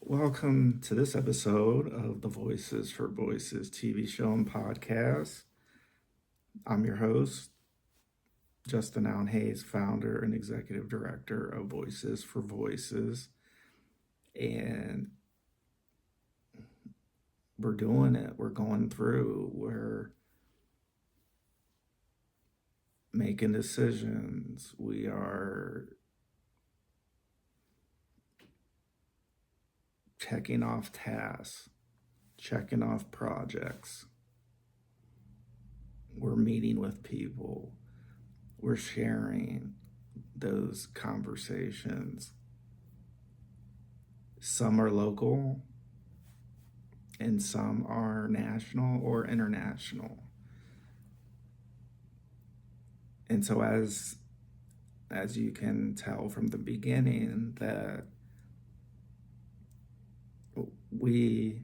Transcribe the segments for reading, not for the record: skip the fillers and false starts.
Welcome to this episode of the Voices for Voices TV show and podcast. I'm your host, Justin Allen Hayes, founder and executive director of Voices for Voices. And we're doing it. We're going through. We're making decisions. We are checking off tasks, checking off projects. We're meeting with people. We're sharing those conversations. Some are local and some are national or international. And so as you can tell from the beginning, that we,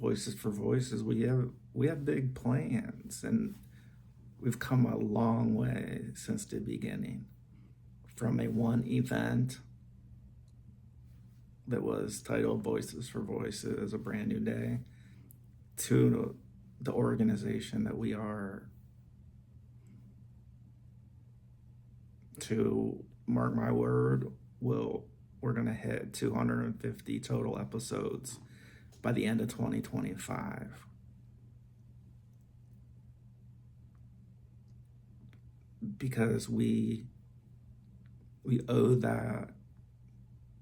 Voices for Voices, we have big plans, and we've come a long way since the beginning. From a one event that was titled Voices for Voices, A Brand New Day, to the organization that we are. To mark my word, we're going to hit 250 total episodes by the end of 2025. Because we owe that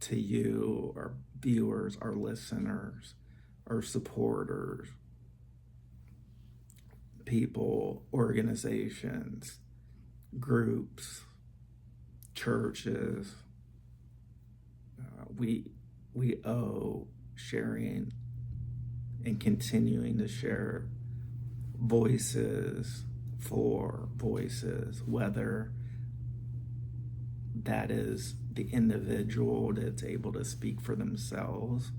to you, our viewers, our listeners, our supporters, people, organizations, groups, churches. We owe sharing and continuing to share voices for voices, whether that is the individual that's able to speak for themselves,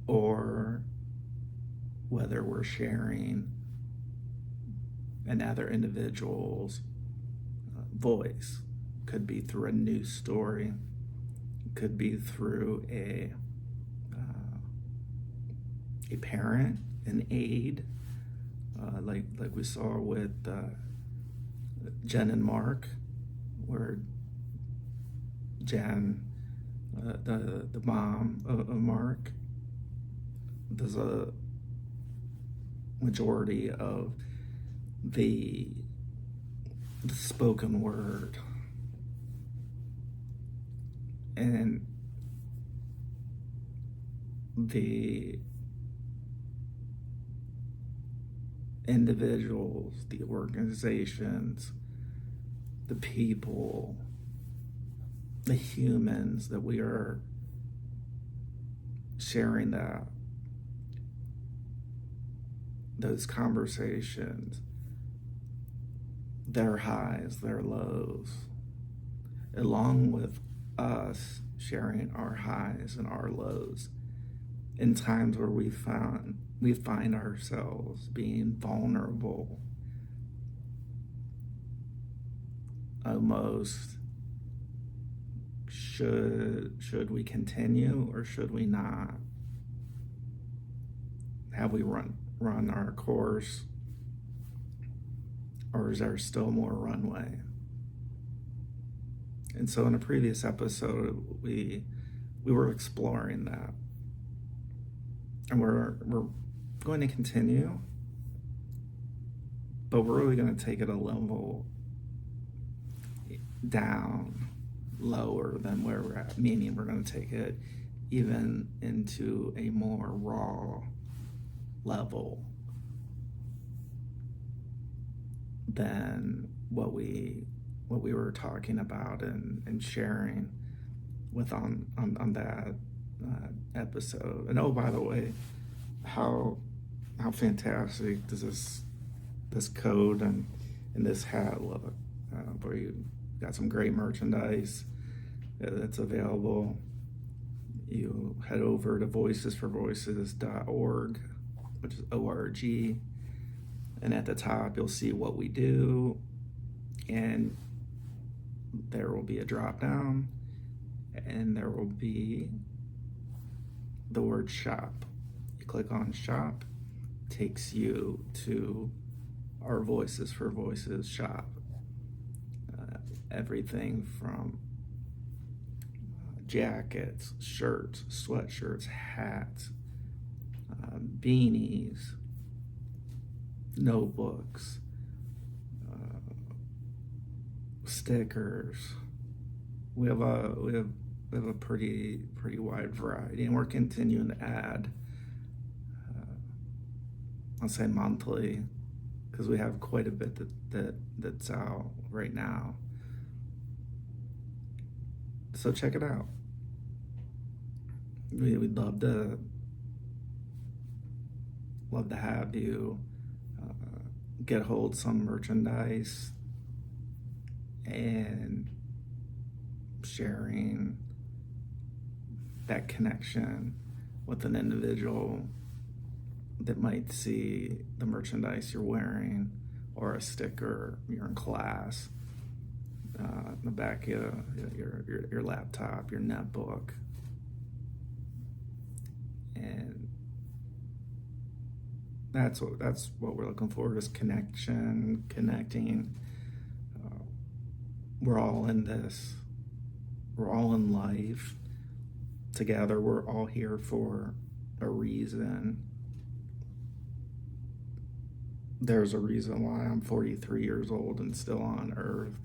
or whether we're sharing another individual's voice. Could be through a news story, could be through a parent, an aide, like we saw with Jen and Mark, where Jen, the mom of Mark, does a majority of the spoken word. And the individuals, the organizations, the people, the humans that we are sharing those conversations, their highs, their lows, along with us sharing our highs and our lows in times where we find ourselves being vulnerable, almost should we continue or should we not? Have we run our course, or is there still more runway? And so in a previous episode, we were exploring that. And we're going to continue, but we're really going to take it a level down, lower than where we're at, meaning we're going to take it even into a more raw level than what we were talking about and sharing with on that episode. And oh, by the way, how fantastic does this coat and this hat look? Where you got some great merchandise that's available. You head over to voicesforvoices.org, which is ORG, and at the top you'll see what we do, and there will be a drop down, and there will be the word shop. You click on shop, takes you to our Voices for Voices shop. Everything from jackets, shirts, sweatshirts, hats, beanies, notebooks, stickers. We have a pretty wide variety, and we're continuing to add. I'll say monthly, because we have quite a bit that's out right now. So check it out. We'd love to have you get hold of some merchandise and sharing that connection with an individual that might see the merchandise you're wearing or a sticker you're in class, in the back of your laptop, your netbook. And that's what we're looking for, is connection, connecting. We're all in this. We're all in life together. We're all here for a reason. There's a reason why I'm 43 years old and still on Earth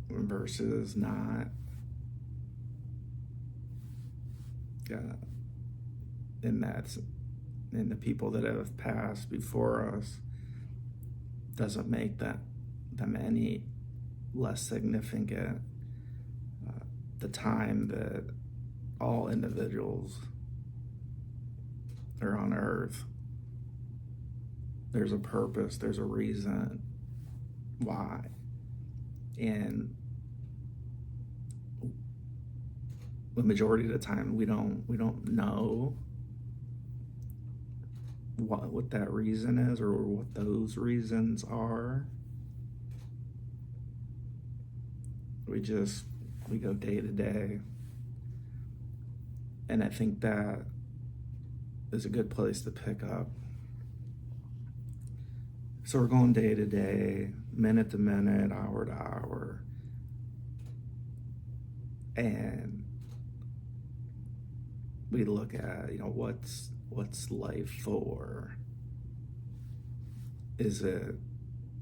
versus not. And the people that have passed before us doesn't make them any less significant. The time that all individuals are on Earth, there's a purpose, there's a reason why. And the majority of the time we don't know what that reason is or what those reasons are. We go day to day. And I think that is a good place to pick up. So we're going day to day, minute to minute, hour to hour. And we look at, what's life for? Is it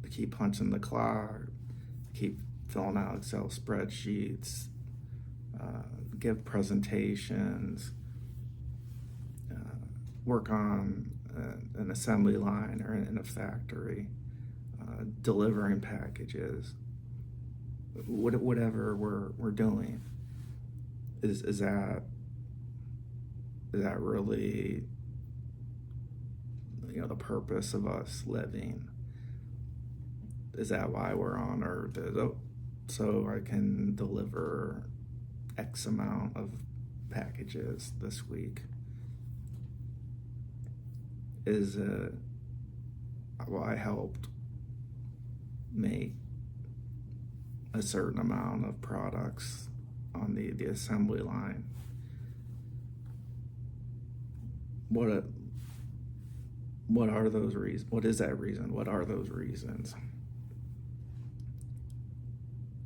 to keep punching the clock, keep filling out Excel spreadsheets, give presentations, work on an assembly line or in a factory, delivering packages, whatever we're doing? Is that really the purpose of us living? Is that why we're on Earth? So I can deliver X amount of packages this week? Is it, I helped make a certain amount of products on the assembly line? What are those reasons? What is that reason? What are those reasons?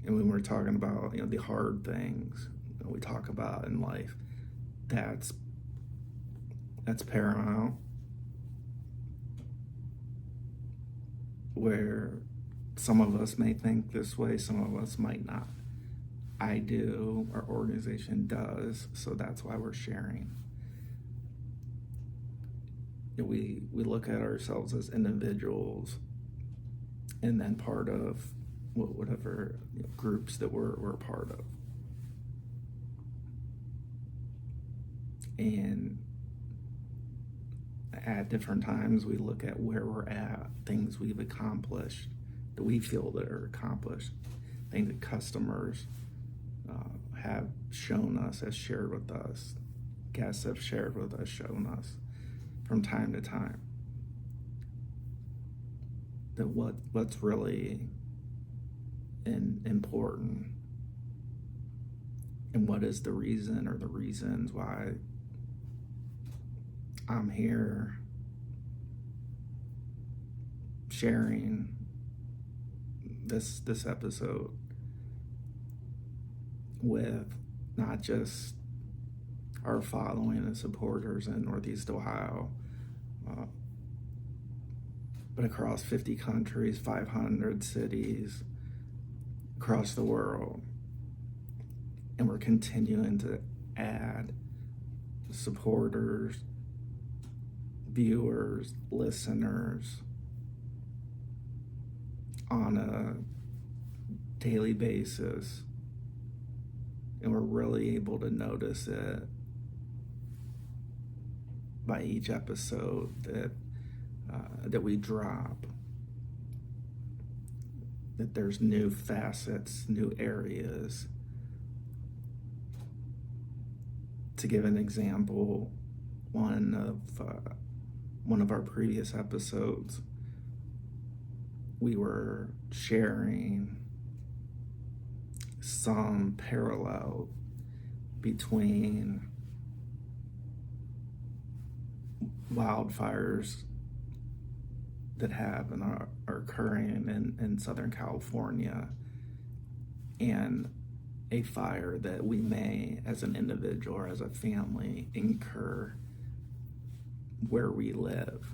And when we're talking about the hard things we talk about in life, that's paramount. Where some of us may think this way, some of us might not. I do, our organization does, so that's why we're sharing. We look at ourselves as individuals, and then part of whatever groups that we're a part of. And at different times, we look at where we're at, things we've accomplished, that we feel that are accomplished, things that customers have shown us, has shared with us, guests have shared with us, shown us from time to time. That what's really important. And what is the reason or the reasons why I'm here sharing this episode with not just our following and supporters in Northeast Ohio, but across 50 countries, 500 cities across the world. And we're continuing to add supporters, viewers, listeners on a daily basis. And we're really able to notice it by each episode that we drop. That there's new facets, new areas. To give an example, one of our previous episodes, we were sharing some parallel between wildfires that have and are occurring in Southern California and a fire that we may, as an individual or as a family, incur where we live.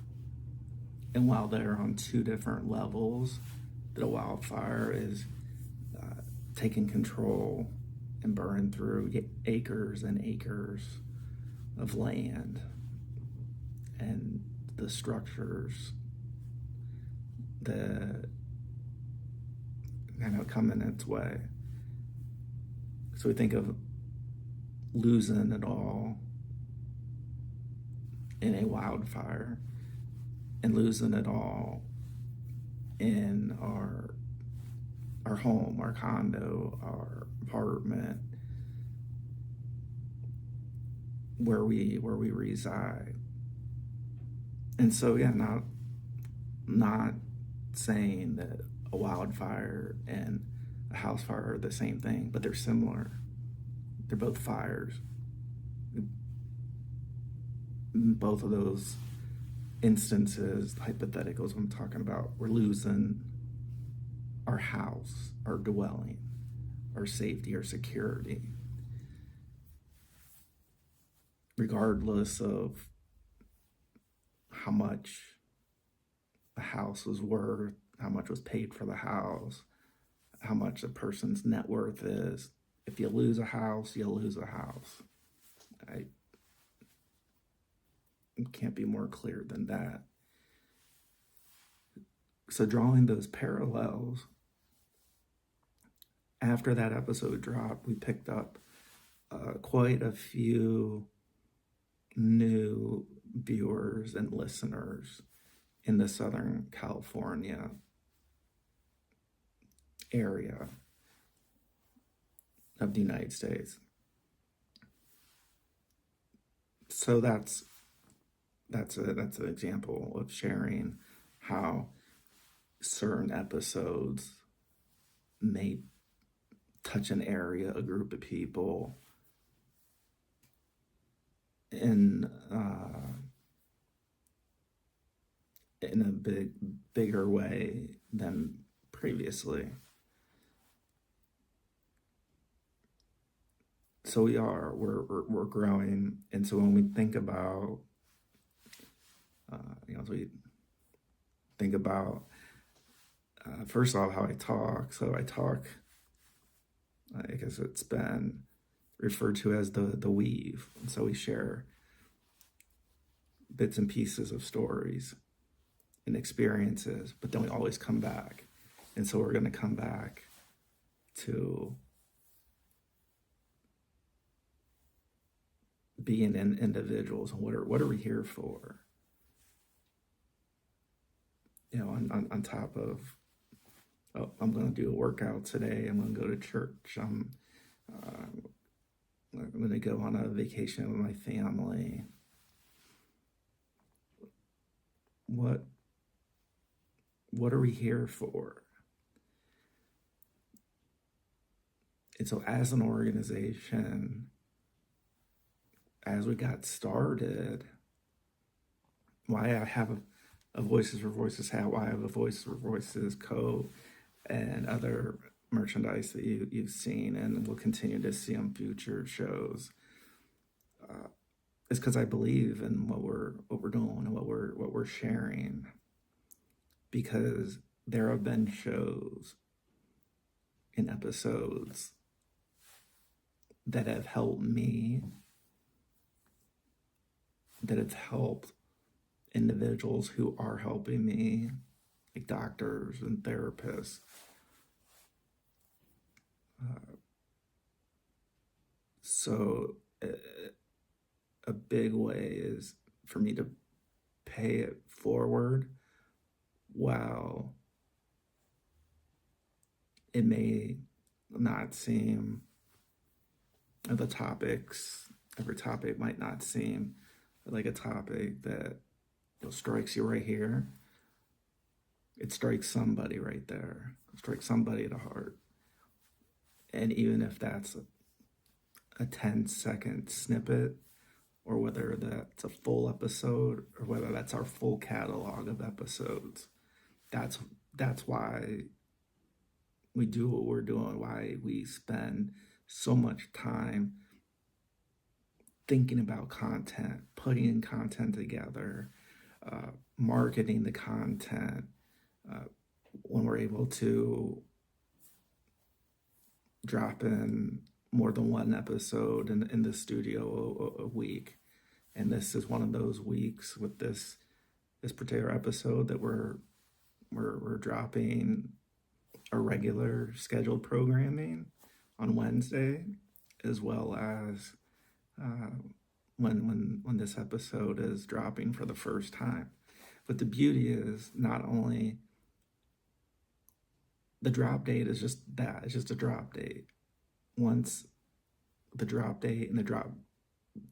And while they're on two different levels, the wildfire is taking control and burning through acres and acres of land and the structures that kind of come in its way. So we think of losing it all in a wildfire and losing it all in our home, our condo, our apartment, where we reside. And so not saying that a wildfire and a house fire are the same thing, but they're similar. They're both fires. Both of those instances, hypotheticals I'm talking about, we're losing our house, our dwelling, our safety, our security, regardless of how much a house was worth, how much was paid for the house, how much a person's net worth is. If you lose a house, you lose a house. It can't be more clear than that. So drawing those parallels, after that episode dropped, we picked up quite a few new viewers and listeners in the Southern California area of the United States. So that's an example of sharing how certain episodes may touch an area, a group of people in a bigger way than previously. So we're growing, and so when we think about as we think about first off how I talk. So I talk, I guess it's been referred to as the weave. And so we share bits and pieces of stories and experiences, but then we always come back. And so we're going to come back to being individuals and what are we here for? On top of, I'm going to do a workout today. I'm going to go to church. I'm going to go on a vacation with my family. What are we here for? And so as an organization, as we got started, why I have a Voices for Voices hat, why I have a Voices for Voices coat, and other merchandise that you've seen and will continue to see on future shows, is because I believe in what we're doing and what we're sharing. Because there have been shows and episodes that have helped me, that have helped individuals who are helping me, like doctors and therapists. So a big way is for me to pay it forward while it may not seem, the topics, every topic might not seem like a topic that strikes you right here. It strikes somebody right there. It strikes somebody at the heart. And even if that's a 10-second snippet, or whether that's a full episode, or whether that's our full catalog of episodes, that's why we do what we're doing, why we spend so much time thinking about content, putting content together, marketing the content, when we're able to drop in more than one episode in the studio a week. And this is one of those weeks with this particular episode that we're dropping a regular scheduled programming on Wednesday, as well as when this episode is dropping for the first time. But the beauty is not only the drop date is just that, it's just a drop date. Once the drop date and the drop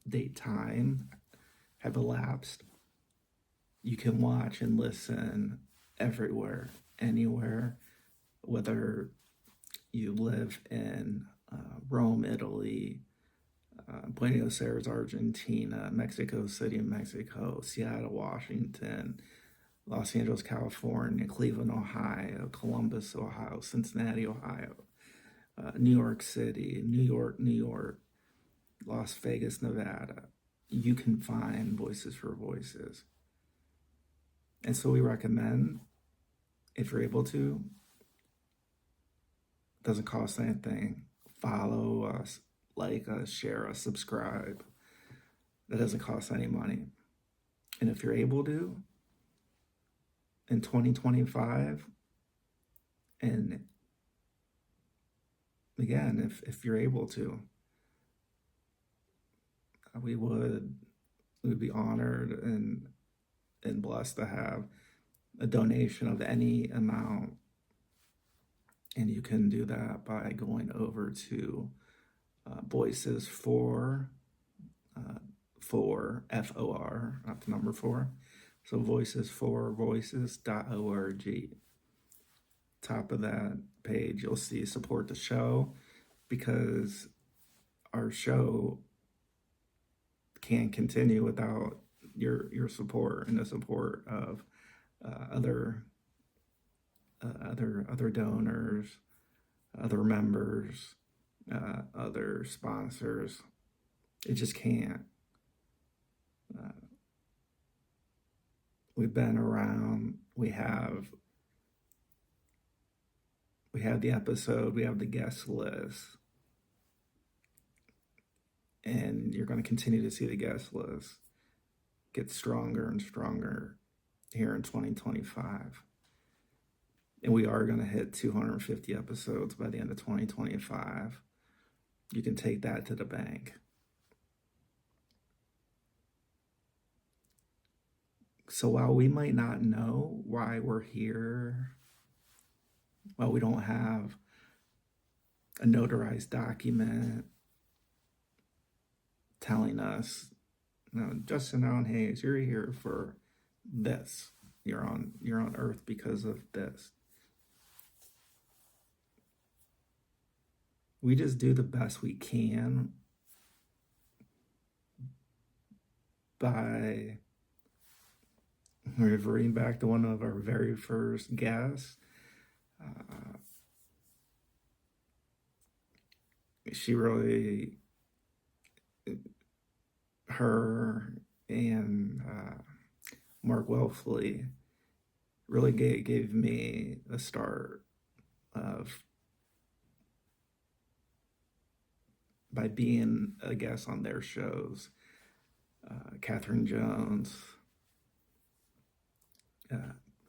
date time have elapsed, you can watch and listen everywhere, anywhere, whether you live in Rome, Italy, Buenos Aires, Argentina, Mexico City, Mexico, Seattle, Washington, Los Angeles, California, Cleveland, Ohio, Columbus, Ohio, Cincinnati, Ohio, New York City, New York, Las Vegas, Nevada. You can find Voices for Voices. And so we recommend, if you're able to, it doesn't cost anything, follow us, like us, share us, subscribe. That doesn't cost any money. And if you're able to, in 2025, and again, if you're able to, we would be honored and blessed to have a donation of any amount. And you can do that by going over to Voices for FOR, not the number 4. So voicesforvoices.org. Top of that page, you'll see support the show, because our show can't continue without your support and the support of other donors, other members, other sponsors. It just can't. We've been around. We have the episode. We have the guest list, and you're going to continue to see the guest list get stronger and stronger here in 2025. And we are going to hit 250 episodes by the end of 2025. You can take that to the bank. So while we might not know why we're here, while we don't have a notarized document telling us, Justin Allen Hayes, you're here for this. You're on Earth because of this. we just do the best we can by reverting back to one of our very first guests. She really, her and Mark Welfley really gave me a start of by being a guest on their shows. Katherine Jones,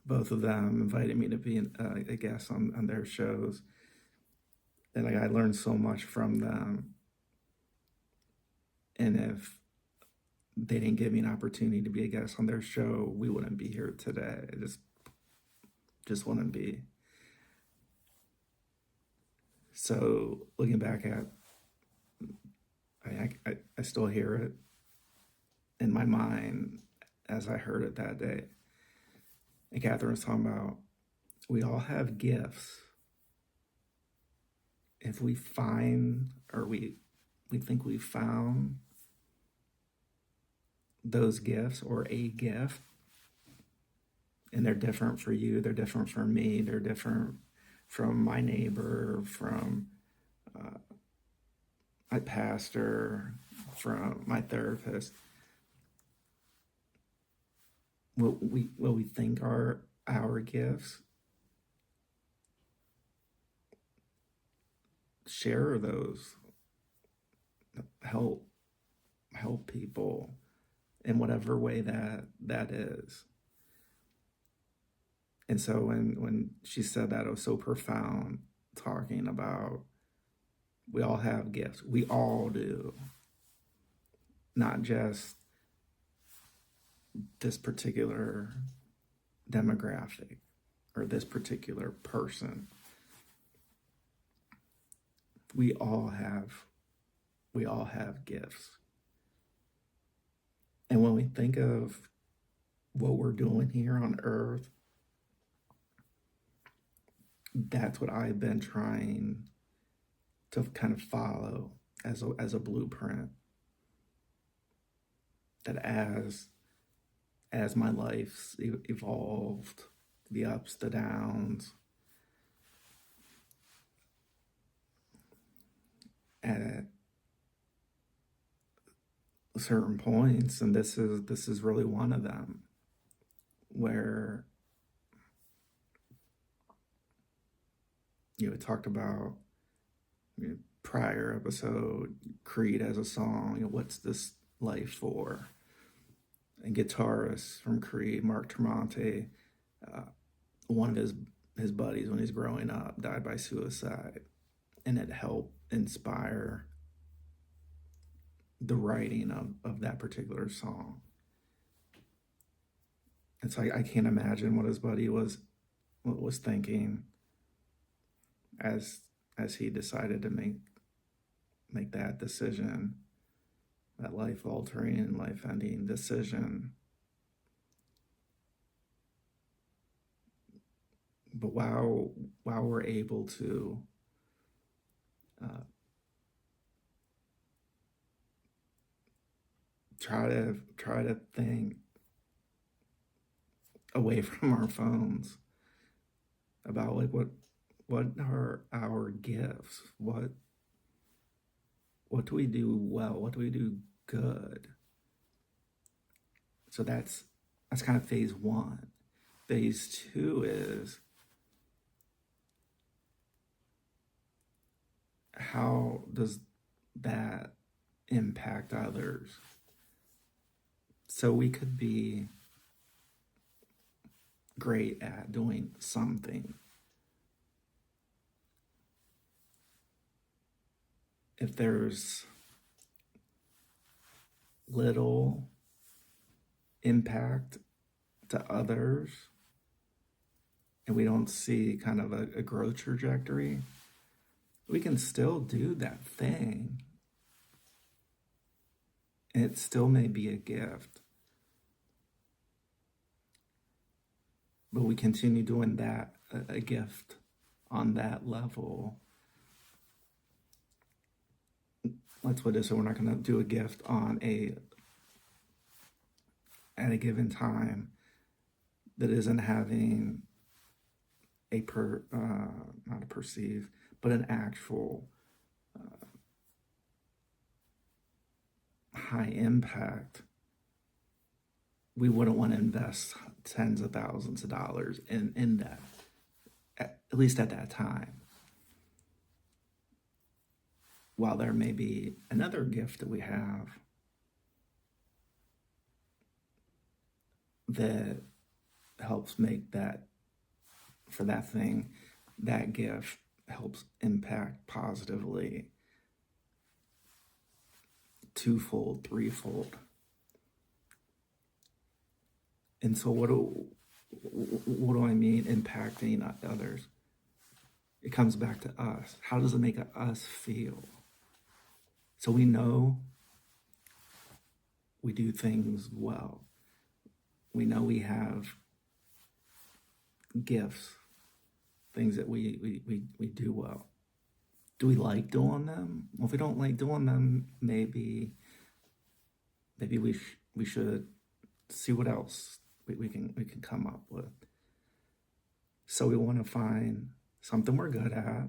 both of them invited me to be a guest on their shows, and I learned so much from them. And if they didn't give me an opportunity to be a guest on their show, we wouldn't be here today. It just wouldn't be. So looking back at, I still hear it in my mind as I heard it that day. And Katherine was talking about, we all have gifts. If we find, or we think we found those gifts or a gift, and they're different for you, they're different for me, they're different from my neighbor, from my pastor, from my therapist. What we think are our gifts, share those, help people in whatever way that is. And so when she said that, it was so profound, talking about we all have gifts. We all do. Not just this particular demographic or this particular person. We all have gifts. And when we think of what we're doing here on earth, that's what I've been trying to kind of follow as a blueprint. That as my life's evolved, the ups, the downs, at certain points, and this is really one of them, where talked about prior episode, Creed as a song, what's this life for? And guitarist from Creed, Mark Tremonti, one of his buddies when he's growing up died by suicide, and it helped inspire the writing of that particular song. And so I can't imagine what his buddy was thinking as he decided to make that decision, that life-altering and life-ending decision. But while we're able to try to think away from our phones about like what are our gifts, what do we do well, what do we do good. So that's kind of phase one. Phase two is how does that impact others? So we could be great at doing something. If there's little impact to others and we don't see kind of a growth trajectory, we can still do that thing. And it still may be a gift. But we continue doing that, a gift on that level. let's put it so we're not going to do a gift at a given time that isn't having not a perceive, but an actual high impact. We wouldn't want to invest tens of thousands of dollars in that, at least at that time. While there may be another gift that we have that helps make that, for that thing, that gift helps impact positively twofold, threefold. And so what do I mean impacting others? It comes back to us. How does it make us feel? So we know we do things well. We know we have gifts, things that we do well. Do we like doing them? Well, if we don't like doing them, maybe we should see what else we can come up with. So we want to find something we're good at,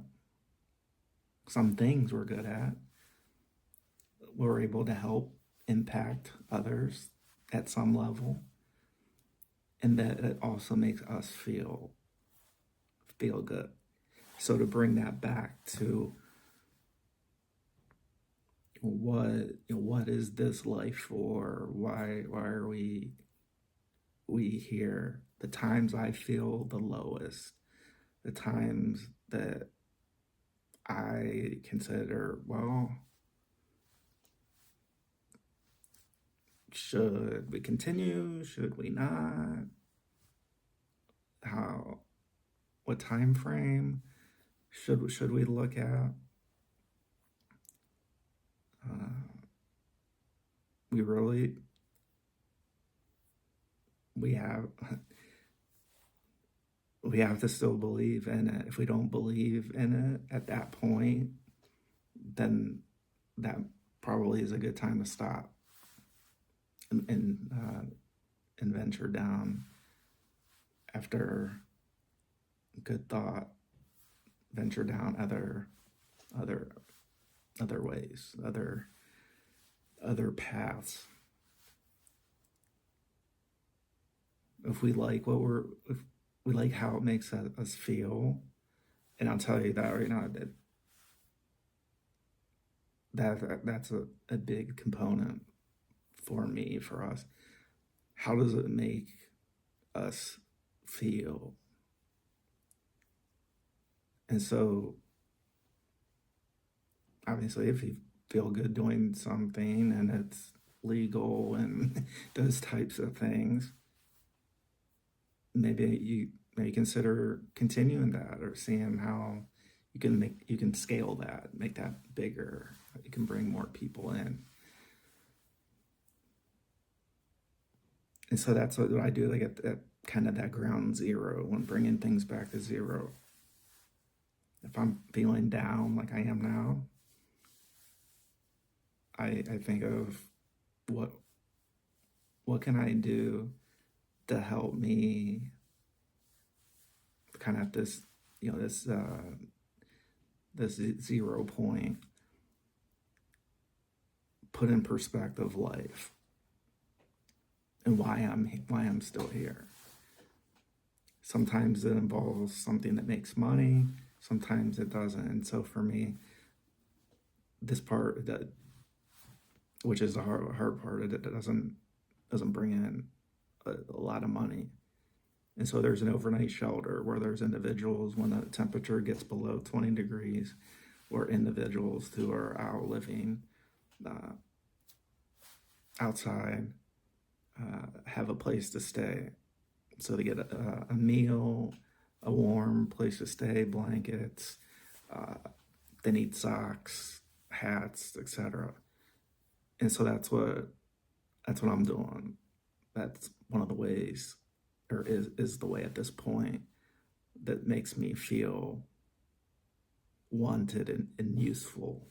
some things we're good at, we're able to help impact others at some level, and that it also makes us feel good. So to bring that back to what is this life for? Why are we here? The times I feel the lowest, the times that I consider, well, should we continue? Should we not? What time frame should we look at? We have to still believe in it. If we don't believe in it at that point, then that probably is a good time to stop and venture down. After good thought, venture down other ways, other paths. If we like if we like how it makes us feel, and I'll tell you that right now, that's a big component for me, for us. How does it make us feel? And so, obviously, if you feel good doing something and it's legal and those types of things, maybe you consider continuing that, or seeing how you can scale that, make that bigger. You can bring more people in. And so that's what I do, like at kind of that ground zero, when bringing things back to zero. If I'm feeling down like I am now, I think of what can I do to help me kind of at this, this 0 point, put in perspective life and why I'm still here. Sometimes it involves something that makes money, sometimes it doesn't. And so for me, this part, which is the hard part, it doesn't bring in a lot of money. And so there's an overnight shelter where there's individuals, when the temperature gets below 20 degrees, or individuals who are out living outside, have a place to stay. So they get a meal, a warm place to stay, blankets, they need socks, hats, etc. And so that's what I'm doing. That's one of the ways, or is the way at this point, that makes me feel wanted and useful.